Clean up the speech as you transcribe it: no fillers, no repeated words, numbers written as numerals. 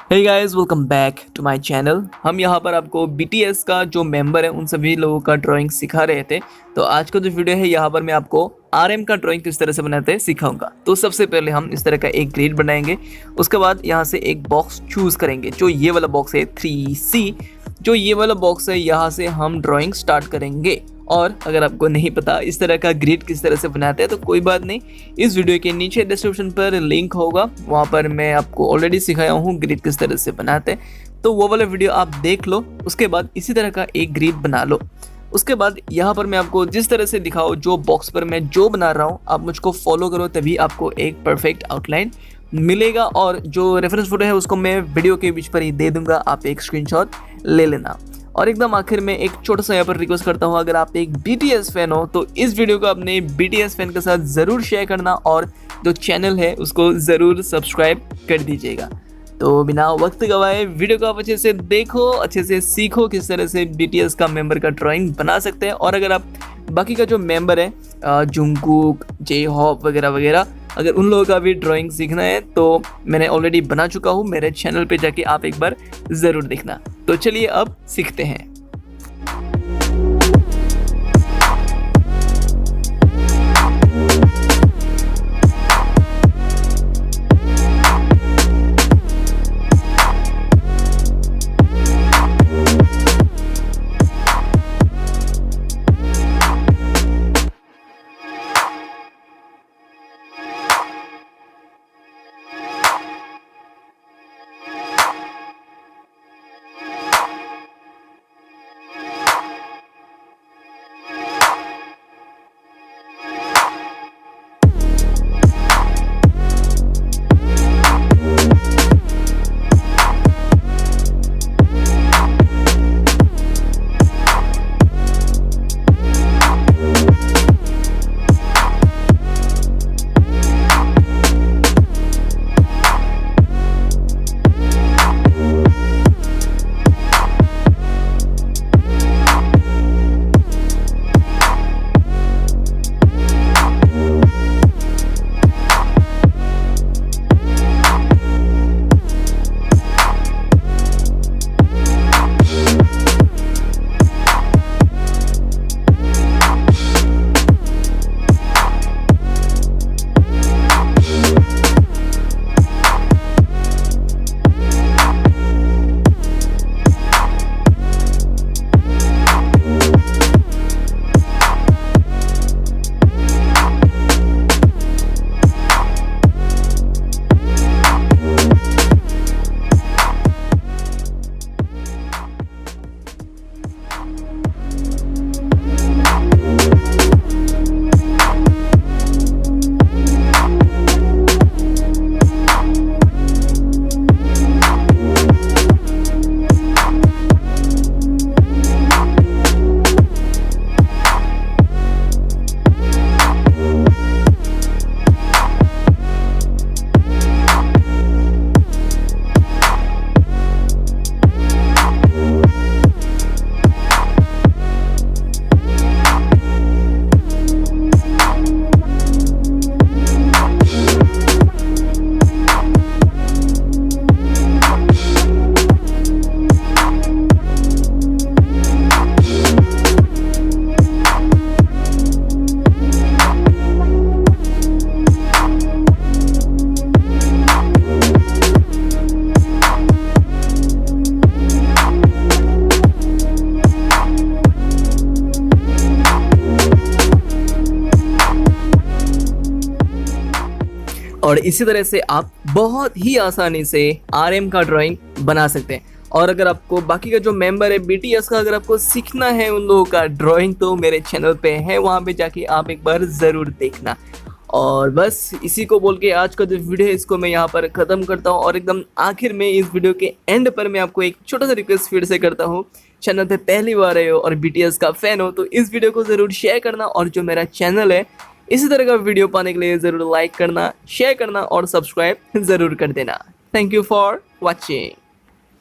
Hey guys, welcome back to my channel. हम यहाँ पर आपको बीटीएस का जो मेंबर है उन सभी लोगों का ड्राइंग सिखा रहे थे। तो आज का जो वीडियो है यहाँ पर मैं आपको आरएम का ड्राइंग किस तरह से बनाते हैं सिखाऊंगा। तो सबसे पहले हम इस तरह का एक ग्रिड बनाएंगे। उसके बाद यहाँ से एक बॉक्स चूज करेंगे। जो ये वाला बॉक्स है 3C, जो ये वाला बॉक्स है यहाँ से हम ड्राइंग स्टार्ट करेंगे। और अगर आपको नहीं पता इस तरह का ग्रिड किस तरह से बनाते हैं तो कोई बात नहीं, इस वीडियो के नीचे डिस्क्रिप्शन पर लिंक होगा, वहाँ पर मैं आपको ऑलरेडी सिखाया हूँ ग्रिड किस तरह से बनाते हैं। तो वो वाला वीडियो आप देख लो, उसके बाद इसी तरह का एक ग्रिड बना लो। उसके बाद यहाँ पर मैं आपको जिस तरह से दिखाऊँ, जो बॉक्स पर मैं जो बना रहा हूँ आप मुझको फॉलो करो, तभी आपको एक परफेक्ट आउटलाइन मिलेगा। और जो रेफरेंस फोटो है उसको मैं वीडियो के बीच पर ही दे दूंगा, आप एक स्क्रीनशॉट ले लेना। और एकदम आखिर में एक छोटा सा यहाँ पर रिक्वेस्ट करता हूँ, अगर आप एक BTS फैन हो तो इस वीडियो को अपने BTS फैन के साथ ज़रूर शेयर करना और जो चैनल है उसको ज़रूर सब्सक्राइब कर दीजिएगा। तो बिना वक्त गवाए वीडियो को आप अच्छे से देखो, अच्छे से सीखो किस तरह से BTS का मेंबर का ड्राइंग बना सकते हैं। और अगर आप बाकी का जो मेंबर है जungkook, J-Hope वगैरह वगैरह, अगर उन लोगों का भी ड्राइंग सीखना है तो मैंने ऑलरेडी बना चुका हूँ, मेरे चैनल पे जाके आप एक बार ज़रूर देखना। तो चलिए अब सीखते हैं। और इसी तरह से आप बहुत ही आसानी से RM का ड्राइंग बना सकते हैं। और अगर आपको बाकी का जो मेंबर है BTS का, अगर आपको सीखना है उन लोगों का ड्राइंग, तो मेरे चैनल पे है, वहाँ पे जाके आप एक बार ज़रूर देखना। और बस इसी को बोल के आज का जो वीडियो है इसको मैं यहाँ पर ख़त्म करता हूँ। और एकदम आखिर में इस वीडियो के एंड पर मैं आपको एक छोटा सा रिक्वेस्ट फिर से करता हूँ, चैनल पे पहली बार आए हो और BTS का फ़ैन हो तो इस वीडियो को ज़रूर शेयर करना। और जो मेरा चैनल है इसी तरह का वीडियो पाने के लिए ज़रूर लाइक करना, शेयर करना और सब्सक्राइब ज़रूर कर देना। Thank you for watching.